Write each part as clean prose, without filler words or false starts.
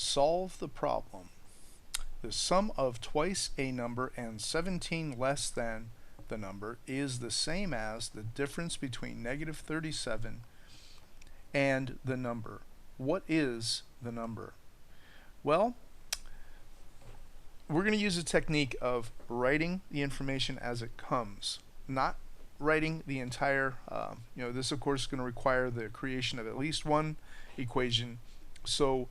Solve the problem. The sum of twice a number and 17 less than the number is the same as the difference between negative 37 and the number. What is the number? Well, we're going to use a technique of writing the information as it comes, not writing the entire, this of course is going to require the creation of at least one equation. So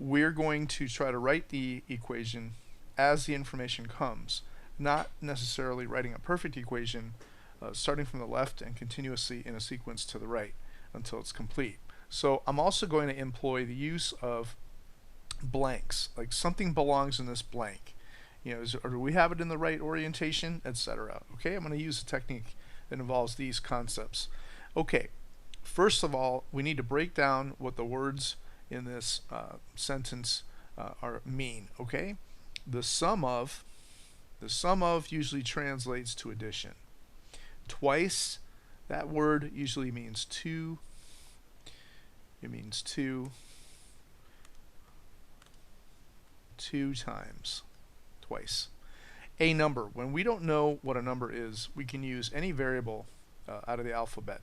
we're going to try to write the equation as the information comes, not necessarily writing a perfect equation starting from the left and continuously in a sequence to the right until it's complete. So I'm also going to employ the use of blanks, like something belongs in this blank. Or do we have it in the right orientation, etc. Okay, I'm going to use a technique that involves these concepts. Okay, first of all, we need to break down what the words in this sentence mean. Okay, the sum of usually translates to addition. Twice, that word usually means two. It means two times, twice. A number, when we don't know what a number is, we can use any variable out of the alphabet.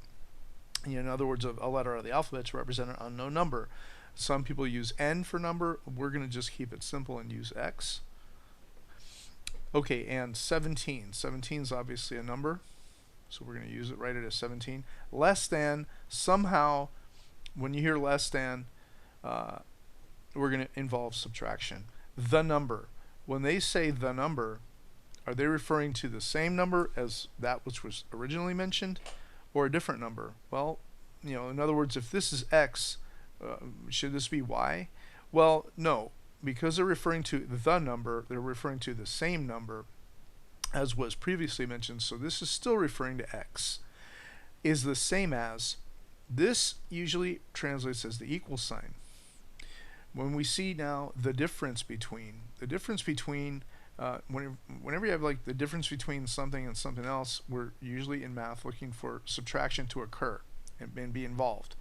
In other words, a letter out of the alphabet to represent an unknown number. Some people use n for number. We're going to just keep it simple and use x. Okay, and 17. 17 is obviously a number, so we're going to use it, write it as 17. Less than, somehow, when you hear less than, we're going to involve subtraction. The number. When they say the number, are they referring to the same number as that which was originally mentioned, or a different number? Well, in other words, if this is x, should this be y? Well, no, because they're referring to the number, they're referring to the same number as was previously mentioned, so this is still referring to x. Is the same as, this usually translates as the equal sign. When we see now the difference between, whenever you have like the difference between something and something else, we're usually in math looking for subtraction to occur and be involved.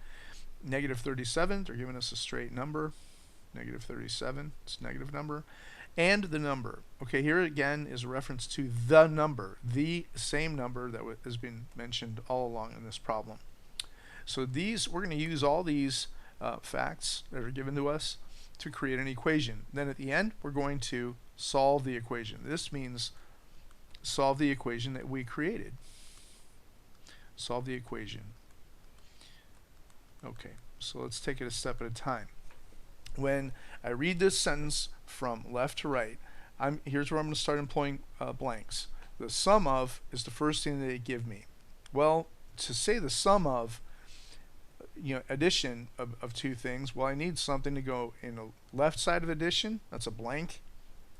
Negative 37, they're giving us a straight number. Negative 37, it's a negative number. And the number. Okay, here again is a reference to the number, the same number that has been mentioned all along in this problem. So we're going to use all these facts that are given to us to create an equation. Then at the end, we're going to solve the equation. This means solve the equation that we created. Solve the equation. Okay, so let's take it a step at a time. When I read this sentence from left to right, here's where I'm going to start employing blanks. The sum of is the first thing that they give me. Well, to say the sum of, addition of two things, well, I need something to go in a left side of addition, that's a blank,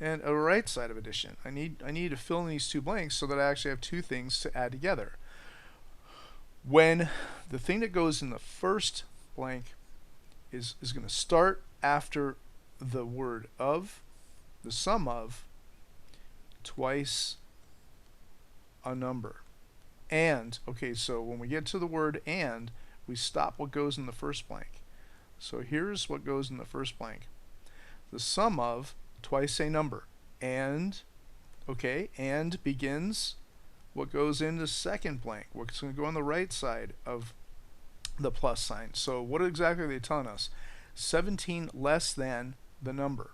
and a right side of addition. I need to fill in these two blanks so that I actually have two things to add together. When the thing that goes in the first blank is going to start after the word of, the sum of, twice a number. And, okay, so when we get to the word and, we stop what goes in the first blank. So here's what goes in the first blank. The sum of twice a number. And, okay, and begins what goes in the second blank. What's going to go on the right side of the plus sign. So what exactly are they telling us? 17 less than the number.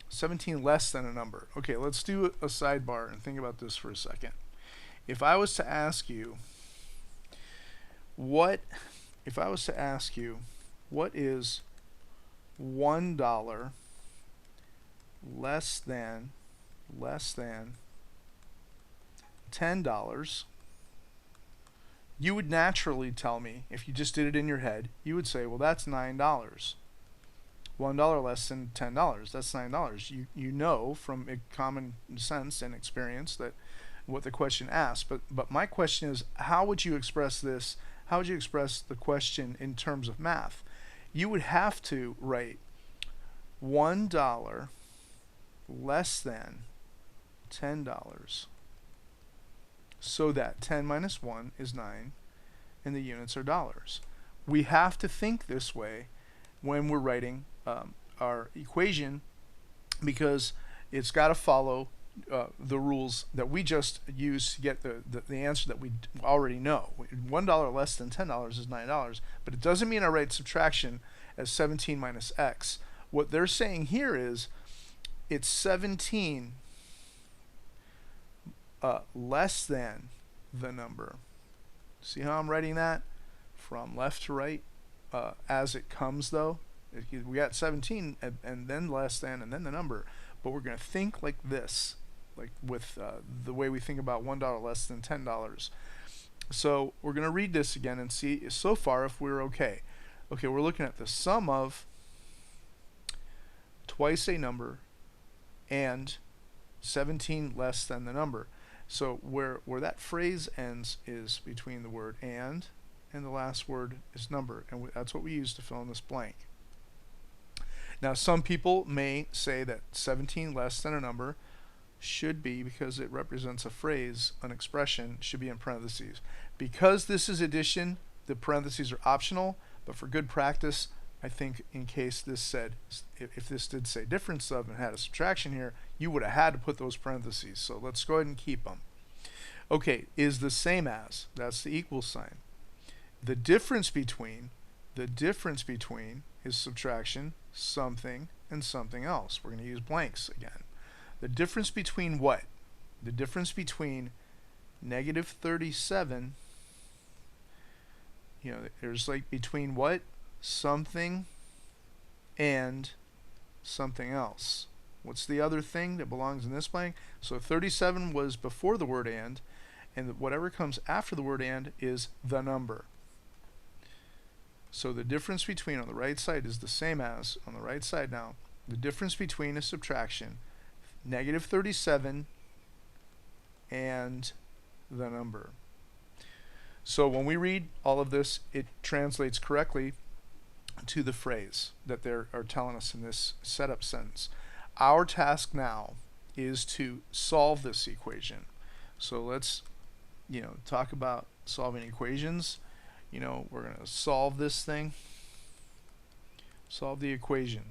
17 less than a number. Okay, let's do a sidebar and think about this for a second. If I was to ask you, what is $1 less than $10, you would naturally tell me, if you just did it in your head, you would say, well, that's $9. $1 less than $10, that's $9. You know from common sense and experience that what the question asks. But my question is, how would you express this? How would you express the question in terms of math? You would have to write $1 less than $10, so that 10 minus 1 is 9 and the units are dollars. We have to think this way when we're writing our equation because it's got to follow the rules that we just used to get the answer that we already know. $1 less than $10 is $9, but it doesn't mean I write subtraction as 17 minus x. What they're saying here is it's 17 less than the number. See how I'm writing that? From left to right as it comes, though. We got 17 and then less than and then the number. But we're going to think like this, like with the way we think about $1 less than $10. So we're going to read this again and see so far if we're okay. Okay, we're looking at the sum of twice a number and 17 less than the number. So where that phrase ends is between the word and the last word is number, and that's what we use to fill in this blank. Now some people may say that 17 less than a number should be, because it represents a phrase, an expression, should be in parentheses. Because this is addition, the parentheses are optional, but for good practice, I think in case this said, if this did say difference of and had a subtraction here, you would have had to put those parentheses. So let's go ahead and keep them. Okay, is the same as, that's the equal sign. The difference between is subtraction, something, and something else. We're going to use blanks again. The difference between what? The difference between negative 37, there's like between what? Something and something else. What's the other thing that belongs in this blank? So 37 was before the word and whatever comes after the word and is the number. So the difference between on the right side is the same as on the right side now. The difference between is subtraction, negative 37 and the number. So when we read all of this, it translates correctly to the phrase that they are telling us in this setup sentence. Our task now is to solve this equation. So let's talk about solving equations. We're going to solve this thing, solve the equation.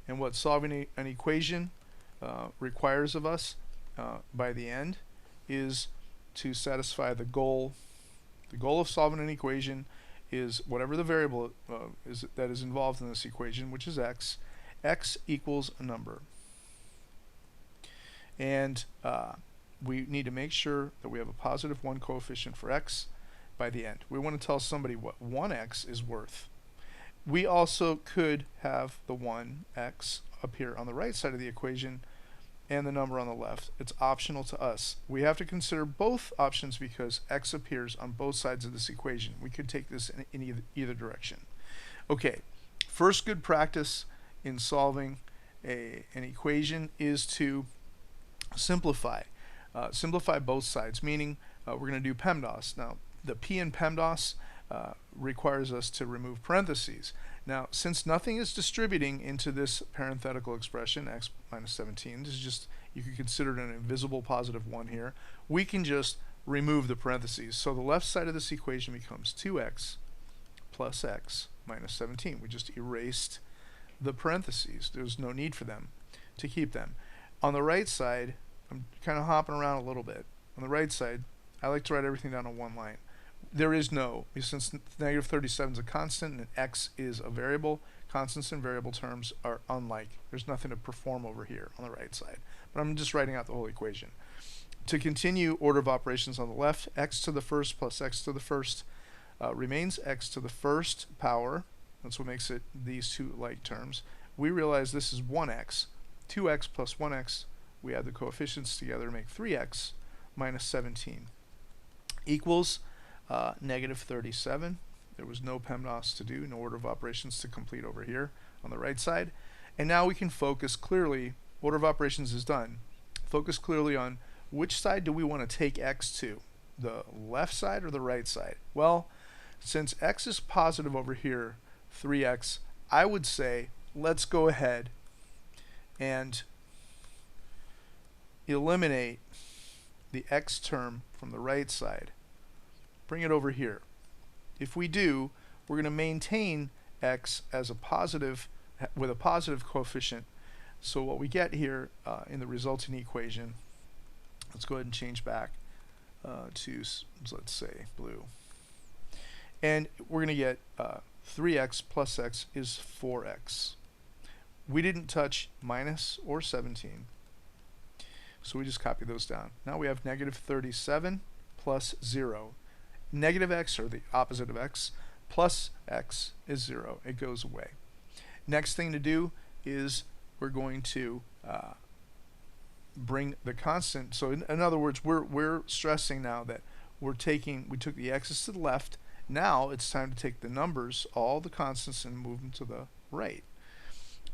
And what solving an equation requires of us by the end is to satisfy the goal. The goal of solving an equation is whatever the variable that is involved in this equation, which is x. X equals a number. And we need to make sure that we have a positive 1 coefficient for x by the end. We want to tell somebody what 1x is worth. We also could have the 1x appear on the right side of the equation and the number on the left. It's optional to us. We have to consider both options because x appears on both sides of this equation. We could take this in either direction. Okay, first good practice in solving an equation is to simplify. Simplify both sides, meaning we're going to do PEMDAS. Now, the P in PEMDAS requires us to remove parentheses. Now, since nothing is distributing into this parenthetical expression, x minus 17, this is just, you could consider it an invisible positive 1 here, we can just remove the parentheses. So the left side of this equation becomes 2x plus x minus 17. We just erased the parentheses. There's no need for them to keep them. On the right side, I'm kind of hopping around a little bit. On the right side, I like to write everything down on one line. There is no, since negative 37 is a constant and x is a variable, constants and variable terms are unlike. There's nothing to perform over here on the right side. But I'm just writing out the whole equation. To continue order of operations on the left, x to the first plus x to the first remains x to the first power. That's what makes it these two like terms. We realize this is 1x. 2x plus 1x, we add the coefficients together to make 3x minus 17 equals negative 37. There was no PEMDAS to do, no order of operations to complete over here on the right side. And now we can focus clearly, order of operations is done. Focus clearly on which side do we want to take x to, the left side or the right side? Well, since x is positive over here, 3x, I would say let's go ahead and eliminate the x term from the right side. Bring it over here. If we do, we're going to maintain x as a positive, with a positive coefficient. So what we get here in the resulting equation, let's go ahead and change back to, let's say, blue. And we're going to get 3x plus x is 4x. We didn't touch minus or 17, so we just copy those down. Now we have negative 37 plus 0. Negative x, or the opposite of x, plus x is 0. It goes away. Next thing to do is we're going to bring the constant. So in other words, we're stressing now that we took the x's to the left. Now it's time to take the numbers, all the constants, and move them to the right.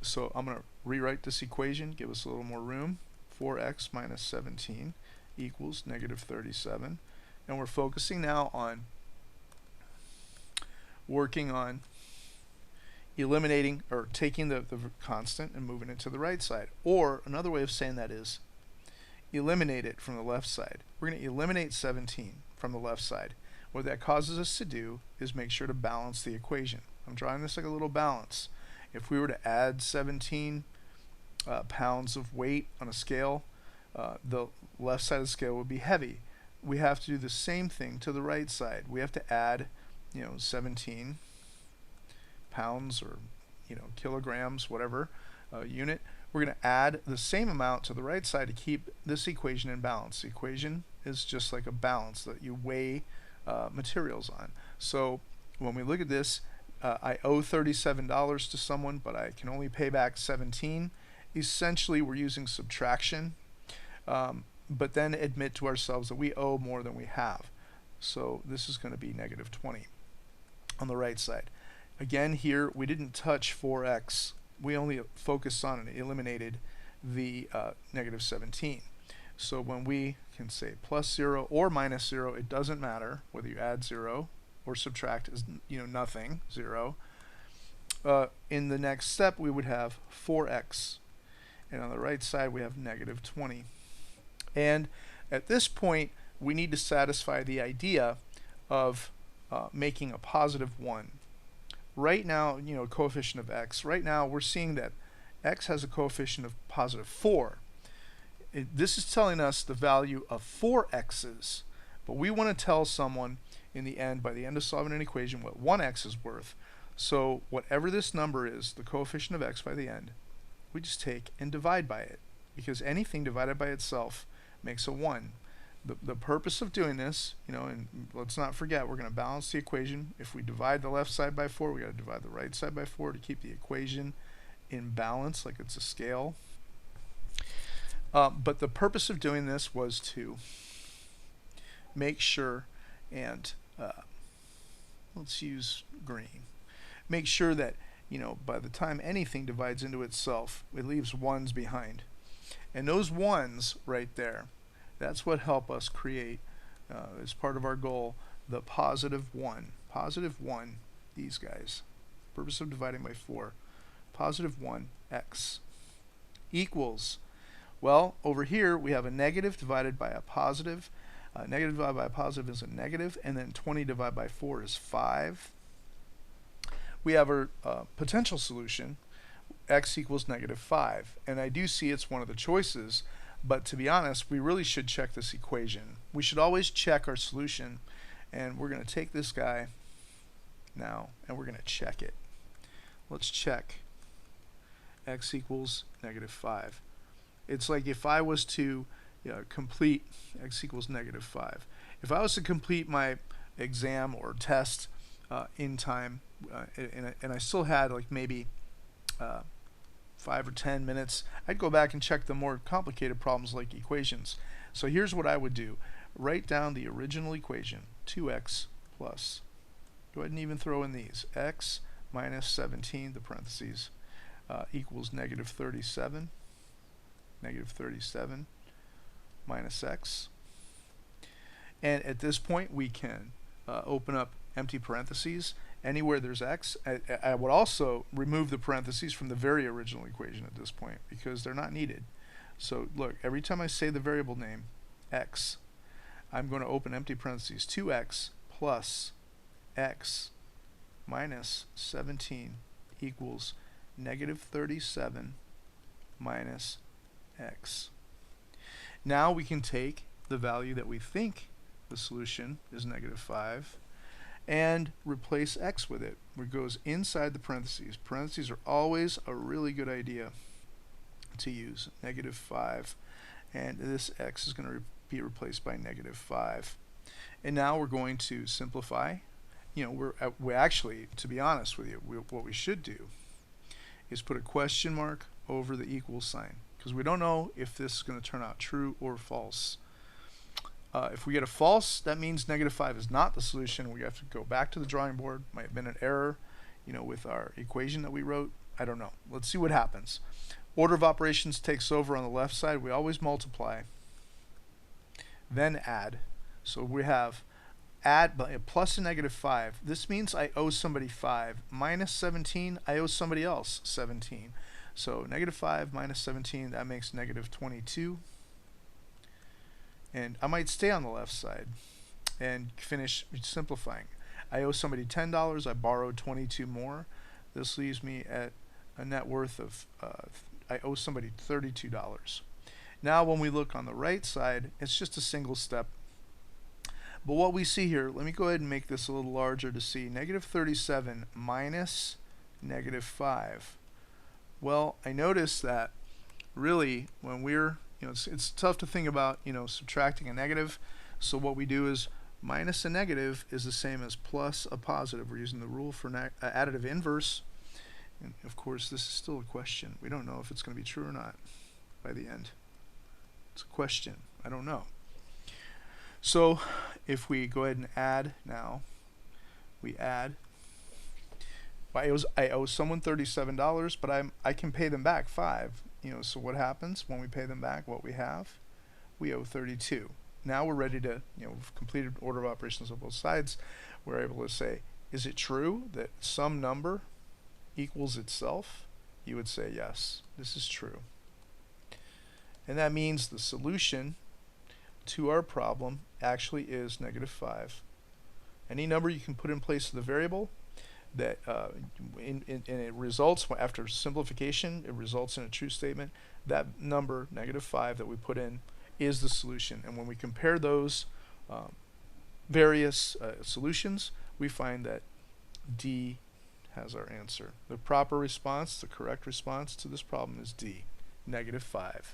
So I'm going to rewrite this equation, give us a little more room. 4x minus 17 equals negative 37. And we're focusing now on working on eliminating, or taking the constant and moving it to the right side. Or another way of saying that is eliminate it from the left side. We're going to eliminate 17 from the left side. What that causes us to do is make sure to balance the equation. I'm drawing this like a little balance. If we were to add 17 pounds of weight on a scale, the left side of the scale would be heavy. We have to do the same thing to the right side. We have to add, 17 pounds, or kilograms, whatever unit. We're going to add the same amount to the right side to keep this equation in balance. The equation is just like a balance that you weigh materials on. So when we look at this, I owe $37 to someone, but I can only pay back 17. Essentially, we're using subtraction, but then admit to ourselves that we owe more than we have. So this is going to be negative 20 on the right side. Again, here we didn't touch 4x. We only focused on and eliminated the negative 17. So when we can say plus 0 or minus 0, it doesn't matter whether you add 0 or subtract is nothing, 0. In the next step, we would have 4x, and on the right side we have negative 20. And at this point, we need to satisfy the idea of making a positive 1. Right now, coefficient of x. Right now, we're seeing that x has a coefficient of positive 4. This is telling us the value of 4 x's, but we want to tell someone in the end, by the end of solving an equation, what 1x is worth. So whatever this number is, the coefficient of x by the end, we just take and divide by it, because anything divided by itself makes a 1. The purpose of doing this, and let's not forget, we're going to balance the equation. If we divide the left side by 4, we got to divide the right side by 4 to keep the equation in balance, like it's a scale. But the purpose of doing this was to make sure, and let's use green, make sure that by the time anything divides into itself, it leaves 1's behind. And those 1's right there, that's what help us create, as part of our goal, the positive 1. Positive 1, these guys. Purpose of dividing by 4. Positive 1x equals, well, over here we have a negative divided by a positive. Negative divided by a positive is a negative, and then 20 divided by 4 is 5. We have our potential solution, x equals negative 5. And I do see it's one of the choices, but to be honest, we really should check this equation. We should always check our solution, and we're going to take this guy now, and we're going to check it. Let's check x equals negative 5. It's like if I was to complete x equals negative 5. If I was to complete my exam or test in time, and I still had like maybe 5 or 10 minutes, I'd go back and check the more complicated problems like equations. So here's what I would do. Write down the original equation, 2x plus, go ahead and even throw in these, x minus 17, the parentheses, equals negative 37. Negative 37 minus x. And at this point, we can open up empty parentheses. Anywhere there's x, I would also remove the parentheses from the very original equation at this point, because they're not needed. So look, every time I say the variable name, x, I'm going to open empty parentheses. 2x plus x minus 17 equals negative 37 minus x. Now we can take the value that we think the solution is negative 5 and replace x with it, where it goes inside the parentheses. Parentheses are always a really good idea to use. Negative 5, and this x is going to be replaced by negative 5. And now we're going to simplify. You know, we actually, to be honest with you, what we should do is put a question mark over the equal sign, because we don't know if this is going to turn out true or false. If we get a false, that means negative 5 is not the solution. We have to go back to the drawing board. Might have been an error, you know, with our equation that we wrote. I don't know. Let's see what happens. Order of operations takes over on the left side. We always multiply, then add. So we have add plus a negative 5. This means I owe somebody 5. Minus 17, I owe somebody else 17. So negative 5 minus 17, that makes negative 22. And I might stay on the left side and finish simplifying. I owe somebody $10. I borrowed 22 more. This leaves me at a net worth of, I owe somebody $32. Now when we look on the right side, it's just a single step. But what we see here, let me go ahead and make this a little larger to see. Negative 37 minus negative 5. Well, I notice that really when we're, you know, it's tough to think about, you know, subtracting a negative. So what we do is minus a negative is the same as plus a positive. We're using the rule for additive inverse. And of course, this is still a question. We don't know if it's going to be true or not by the end. It's a question. I don't know. So if we go ahead and add now, we add. I owe someone $37, but I can pay them back 5. You know, so what happens when we pay them back? What we have, we owe 32. Now we're ready to, you know, we've completed order of operations on both sides. We're able to say, is it true that some number equals itself? You would say yes, this is true. And that means the solution to our problem actually is negative 5. Any number you can put in place of the variable that and it results, after simplification, it results in a true statement. That number, negative 5, that we put in is the solution. And when we compare those various solutions, we find that D has our answer. The proper response, the correct response to this problem is D, negative 5.